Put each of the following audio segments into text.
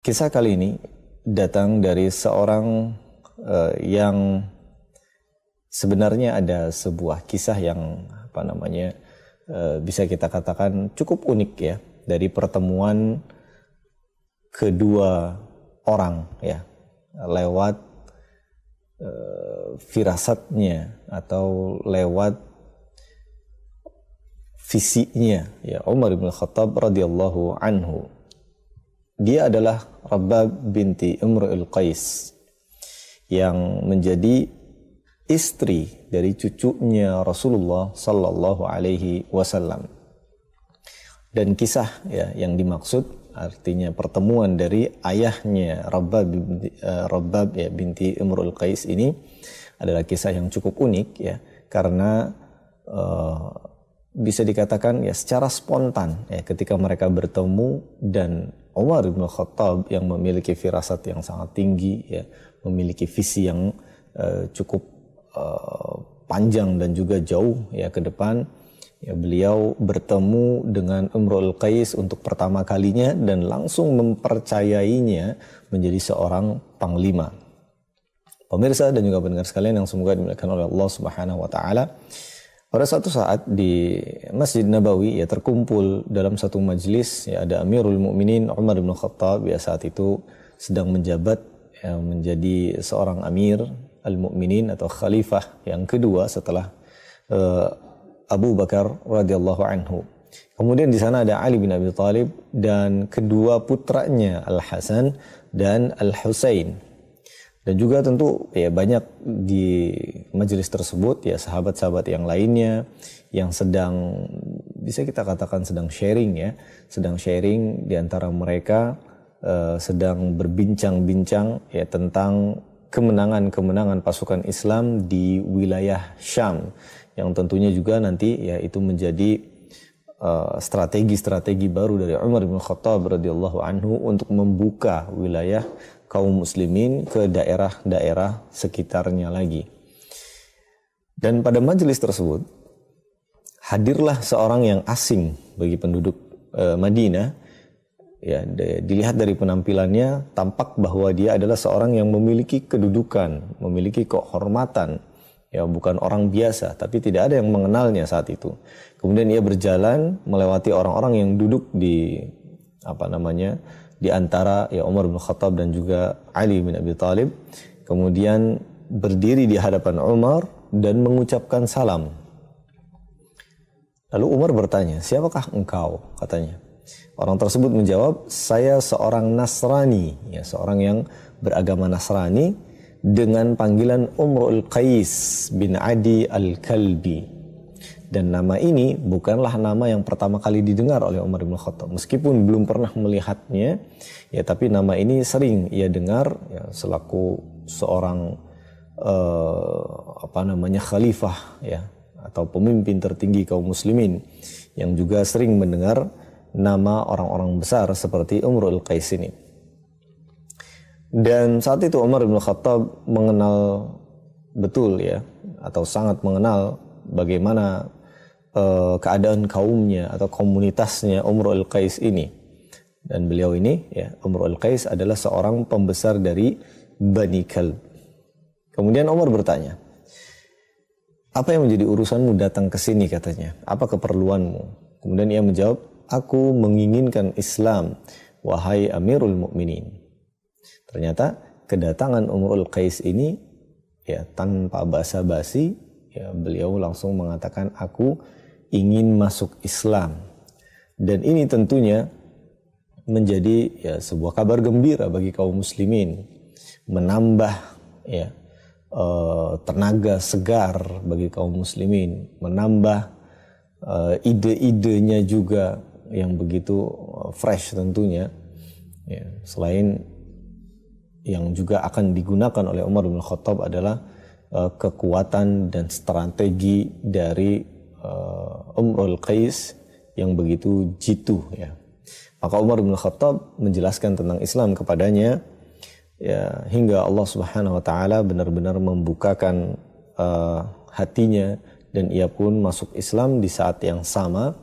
Kisah kali ini datang dari seorang yang sebenarnya ada sebuah kisah yang bisa kita katakan cukup unik ya, dari pertemuan kedua orang ya, lewat firasatnya atau lewat visinya ya Umar bin Khattab radhiyallahu anhu. Dia adalah Rabbab binti Imru'il Qais yang menjadi istri dari cucunya Rasulullah sallallahu alaihi wasallam. Dan kisah ya yang dimaksud artinya pertemuan dari ayahnya Rabbab binti Imru'il Qais ini adalah kisah yang cukup unik ya, karena bisa dikatakan ya secara spontan ya ketika mereka bertemu, dan Umar bin Khattab yang memiliki firasat yang sangat tinggi ya, memiliki visi yang cukup panjang dan juga jauh ya ke depan ya, beliau bertemu dengan Imru'il Qais untuk pertama kalinya dan langsung mempercayainya menjadi seorang panglima. Pemirsa dan juga pendengar sekalian yang semoga dimuliakan oleh Allah Subhanahu wa taala, pada suatu saat di Masjid Nabawi ya terkumpul dalam satu majelis ya, ada Amirul Mukminin Umar bin Khattab ya, saat itu sedang menjabat ya, menjadi seorang Amir Al-Mukminin atau khalifah yang kedua setelah Abu Bakar radhiyallahu anhu. Kemudian di sana ada Ali bin Abi Thalib dan kedua putranya Al-Hasan dan Al-Husain. Dan juga tentu ya banyak di majelis tersebut ya sahabat-sahabat yang lainnya yang sedang, bisa kita katakan sedang sharing ya, sedang sharing di antara mereka sedang berbincang-bincang ya tentang kemenangan-kemenangan pasukan Islam di wilayah Syam, yang tentunya juga nanti ya itu menjadi strategi-strategi baru dari Umar bin Khattab radhiyallahu anhu untuk membuka wilayah kaum muslimin ke daerah-daerah sekitarnya lagi. Dan pada majelis tersebut hadirlah seorang yang asing bagi penduduk Madinah. Ya, dilihat dari penampilannya tampak bahwa dia adalah seorang yang memiliki kedudukan, memiliki kehormatan. Ya, bukan orang biasa, tapi tidak ada yang mengenalnya saat itu. Kemudian ia berjalan melewati orang-orang yang duduk di di antara ya Umar bin Khattab dan juga Ali bin Abi Thalib. Kemudian berdiri di hadapan Umar dan mengucapkan salam. Lalu Umar bertanya, "Siapakah engkau?" katanya. Orang tersebut menjawab, "Saya seorang Nasrani," ya, seorang yang beragama Nasrani dengan panggilan Imru'il Qais bin Adi Al-Kalbi. Dan nama ini bukanlah nama yang pertama kali didengar oleh Umar bin Khattab. Meskipun belum pernah melihatnya, ya tapi nama ini sering ia dengar ya, selaku seorang khalifah ya, atau pemimpin tertinggi kaum muslimin yang juga sering mendengar nama orang-orang besar seperti Imru'il Qais ini. Dan saat itu Umar bin Khattab mengenal betul ya, atau sangat mengenal bagaimana keadaan kaumnya atau komunitasnya Imru'il Qais ini. Dan beliau ini ya, Imru'il Qais adalah seorang pembesar dari Bani Kalb. Kemudian Umar bertanya, "Apa yang menjadi urusanmu datang ke sini?" katanya. "Apa keperluanmu?" Kemudian ia menjawab, "Aku menginginkan Islam, wahai Amirul Mukminin." Ternyata kedatangan Imru'il Qais ini ya tanpa basa-basi ya, beliau langsung mengatakan, "Aku ingin masuk Islam." Dan ini tentunya menjadi ya sebuah kabar gembira bagi kaum muslimin, menambah ya tenaga segar bagi kaum muslimin, menambah ide-idenya juga yang begitu fresh tentunya ya. Selain yang juga akan digunakan oleh Umar bin Khattab adalah kekuatan dan strategi dari Imru'il Qais yang begitu jitu ya. Maka Umar bin Khattab menjelaskan tentang Islam kepadanya ya, hingga Allah Subhanahu wa taala benar-benar membukakan hatinya dan ia pun masuk Islam di saat yang sama,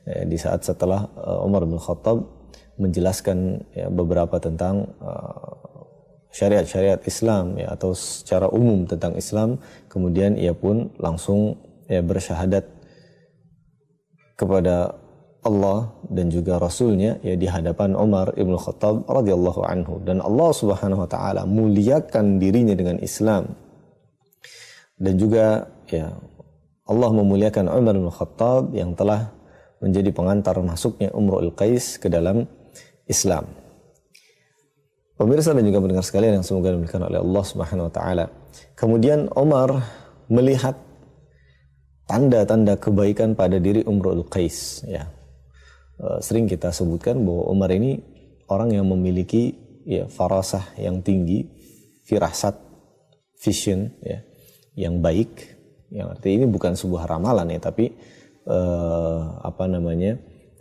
di saat setelah Umar bin Khattab menjelaskan ya, beberapa tentang syariat-syariat Islam ya, atau secara umum tentang Islam, kemudian ia pun langsung ya, bersyahadat kepada Allah dan juga Rasulnya ya, di hadapan Umar ibn Khattab radhiyallahu anhu, dan Allah Subhanahu wa taala muliakan dirinya dengan Islam, dan juga ya Allah memuliakan Umar ibn Khattab yang telah menjadi pengantar masuknya Umrul Qais ke dalam Islam. Pemirsa dan juga pendengar sekalian yang semoga dimuliakan oleh Allah Subhanahu wa taala. Kemudian Umar melihat tanda-tanda kebaikan pada diri Umrul Qais ya. Sering kita sebutkan bahwa Umar ini orang yang memiliki ya farasah yang tinggi, firasat, vision ya, yang baik. Yang artinya ini bukan sebuah ramalan ya, tapi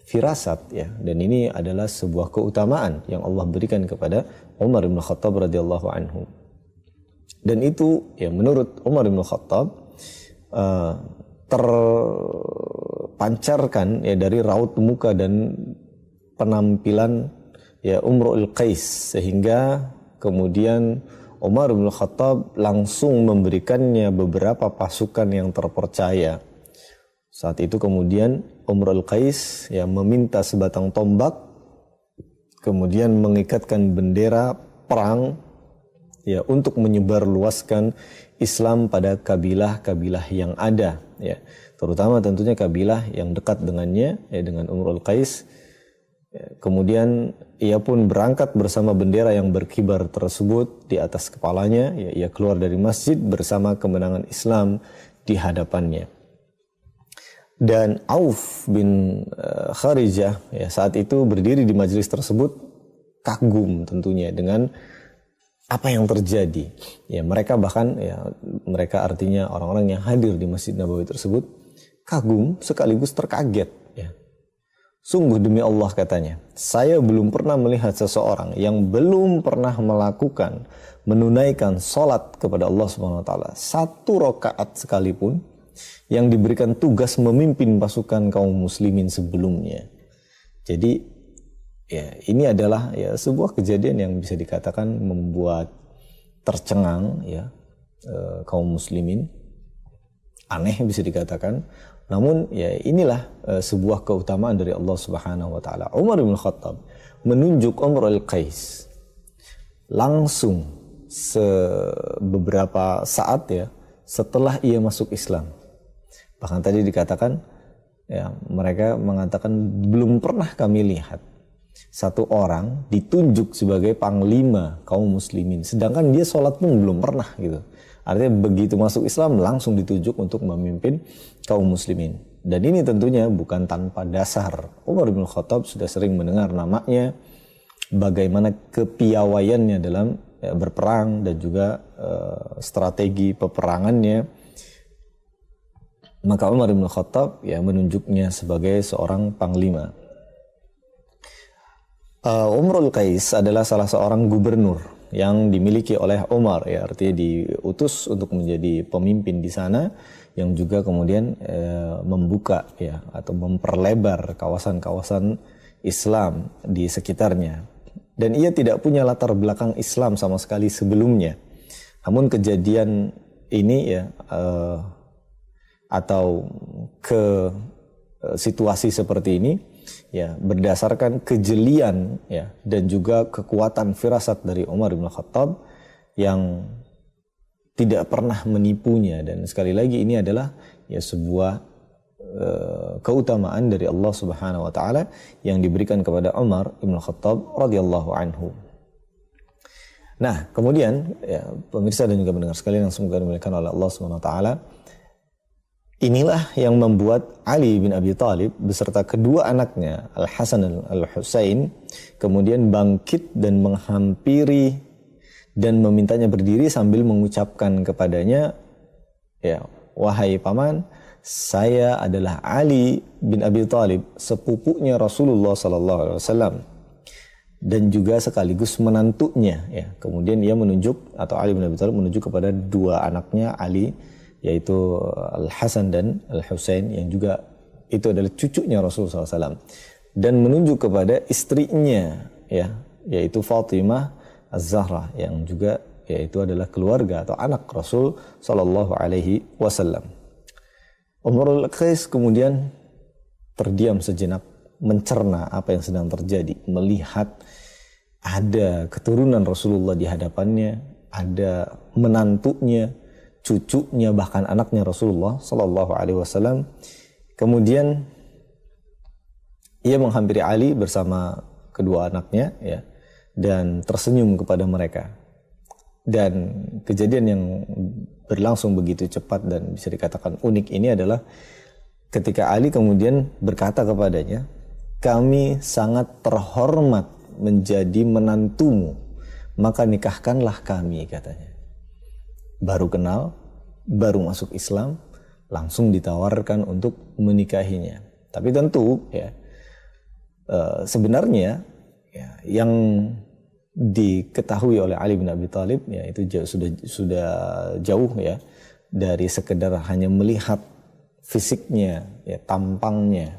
firasat ya. Dan ini adalah sebuah keutamaan yang Allah berikan kepada Umar bin Khattab radhiyallahu anhu. Dan itu ya menurut Umar bin Khattab terpancarkan ya dari raut muka dan penampilan ya Umrul Qais, sehingga kemudian Umar bin Khattab langsung memberikannya beberapa pasukan yang terpercaya. Saat itu kemudian Umrul Qais ya meminta sebatang tombak, kemudian mengikatkan bendera perang ya untuk menyebarluaskan Islam pada kabilah-kabilah yang ada ya, terutama tentunya kabilah yang dekat dengannya ya, dengan Umrul Qais. Ya, kemudian ia pun berangkat bersama bendera yang berkibar tersebut di atas kepalanya ya, ia keluar dari masjid bersama kemenangan Islam di hadapannya. Dan Auf bin Kharijah ya, saat itu berdiri di majelis tersebut kagum tentunya dengan apa yang terjadi. Ya, mereka bahkan ya, mereka artinya orang-orang yang hadir di Masjid Nabawi tersebut kagum sekaligus terkaget ya. Sungguh demi Allah katanya, saya belum pernah melihat seseorang yang belum pernah menunaikan salat kepada Allah Subhanahu wa taala 1 rakaat sekalipun yang diberikan tugas memimpin pasukan kaum muslimin sebelumnya. Jadi ya, ini adalah ya sebuah kejadian yang bisa dikatakan membuat tercengang ya kaum muslimin, aneh bisa dikatakan. Namun ya inilah sebuah keutamaan dari Allah Subhanahu wa taala. Umar bin Khattab menunjuk Umrul Qais langsung beberapa saat ya setelah ia masuk Islam. Bahkan tadi dikatakan ya, mereka mengatakan belum pernah kami lihat satu orang ditunjuk sebagai panglima kaum muslimin, sedangkan dia sholat pun belum pernah gitu. Artinya begitu masuk Islam langsung ditunjuk untuk memimpin kaum muslimin. Dan ini tentunya bukan tanpa dasar. Umar bin Khattab sudah sering mendengar namanya, bagaimana kepiawaiannya dalam berperang dan juga strategi peperangannya. Maka Umar bin Khattab ya menunjuknya sebagai seorang panglima. Umrul Qais adalah salah seorang gubernur yang dimiliki oleh Umar ya, artinya diutus untuk menjadi pemimpin di sana, yang juga kemudian membuka ya atau memperlebar kawasan-kawasan Islam di sekitarnya. Dan ia tidak punya latar belakang Islam sama sekali sebelumnya. Namun kejadian ini ya atau situasi seperti ini ya berdasarkan kejelian ya dan juga kekuatan firasat dari Umar bin Khattab yang tidak pernah menipunya. Dan sekali lagi ini adalah ya sebuah keutamaan dari Allah Subhanahu wa taala yang diberikan kepada Umar bin Khattab radhiyallahu anhu. Nah, kemudian ya pemirsa dan juga pendengar sekalian yang semoga dimuliakan oleh Allah Subhanahu wa taala, inilah yang membuat Ali bin Abi Thalib beserta kedua anaknya Al-Hasan dan Al-Husain kemudian bangkit dan menghampiri dan memintanya berdiri sambil mengucapkan kepadanya, ya, wahai paman, saya adalah Ali bin Abi Thalib, sepupunya Rasulullah sallallahu alaihi wasallam dan juga sekaligus menantunya ya. Kemudian ia menunjuk, atau Ali bin Abi Thalib menunjuk kepada dua anaknya Ali, yaitu Al-Hasan dan Al-Husain, yang juga itu adalah cucunya Rasulullah SAW. dan menunjuk kepada istrinya, ya, yaitu Fatimah Az-Zahra, yang juga yaitu adalah keluarga atau anak Rasul Shallallahu Alaihi Wasallam. Umrul Qais kemudian terdiam sejenak, mencerna apa yang sedang terjadi, melihat ada keturunan Rasulullah di hadapannya, ada menantunya, cucunya, bahkan anaknya Rasulullah Shallallahu Alaihi Wasallam. Kemudian ia menghampiri Ali bersama kedua anaknya, ya, dan tersenyum kepada mereka. Dan kejadian yang berlangsung begitu cepat dan bisa dikatakan unik ini adalah ketika Ali kemudian berkata kepadanya, "Kami sangat terhormat menjadi menantumu, maka nikahkanlah kami," katanya. Baru kenal, baru masuk Islam, langsung ditawarkan untuk menikahinya. Tapi tentu, ya, sebenarnya, ya, yang diketahui oleh Ali bin Abi Thalib, ya, itu sudah jauh, ya, dari sekedar hanya melihat fisiknya, ya, tampangnya.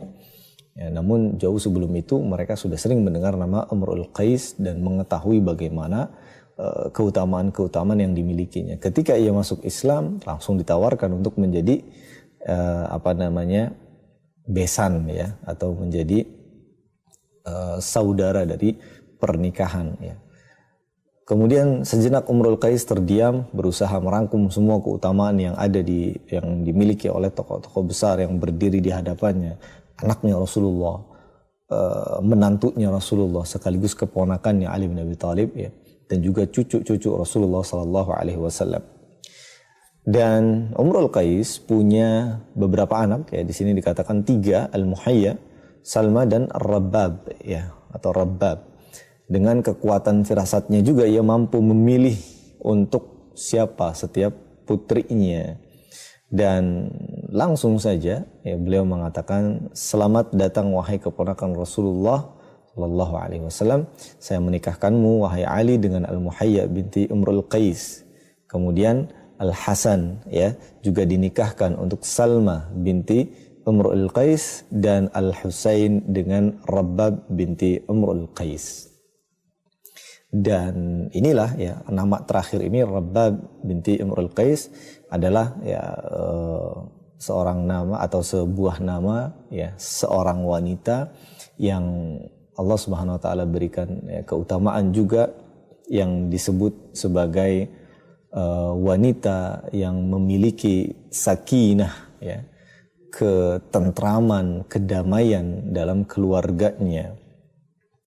Ya, namun jauh sebelum itu mereka sudah sering mendengar nama Imrul Qais dan mengetahui bagaimana keutamaan-keutamaan yang dimilikinya. Ketika ia masuk Islam, langsung ditawarkan untuk menjadi besan, ya, atau menjadi saudara dari pernikahan, ya. Kemudian sejenak Imrul Qais terdiam, berusaha merangkum semua keutamaan yang ada yang dimiliki oleh tokoh-tokoh besar yang berdiri di hadapannya, anaknya Rasulullah, menantunya Rasulullah, sekaligus keponakannya Ali bin Abi Thalib, ya, dan juga cucu-cucu Rasulullah Sallallahu Alaihi Wasallam. Dan Imrul Qais punya beberapa anak, ya, di sini dikatakan 3, Al-Muhayya, Salma, dan Ar-Rabbab, ya, atau Rabbab. Dengan kekuatan firasatnya juga ia mampu memilih untuk siapa setiap putrinya. Dan langsung saja, ya, beliau mengatakan, "Selamat datang wahai keponakan Rasulullah Sallallahu Alaihi Wasallam. Saya menikahkanmu wahai Ali dengan Al-Muhayya binti Imrul Qais." Kemudian Al-Hasan, ya, juga dinikahkan untuk Salma binti Imrul Qais, dan Al-Husain dengan Rabbab binti Imrul Qais. Dan inilah, ya, nama terakhir ini, Rabbab binti Imrul Qais, adalah, ya, seorang nama atau sebuah nama, ya, seorang wanita yang Allah Subhanahu wa taala berikan, ya, keutamaan juga yang disebut sebagai wanita yang memiliki sakinah, ya, ketentraman, kedamaian dalam keluarganya.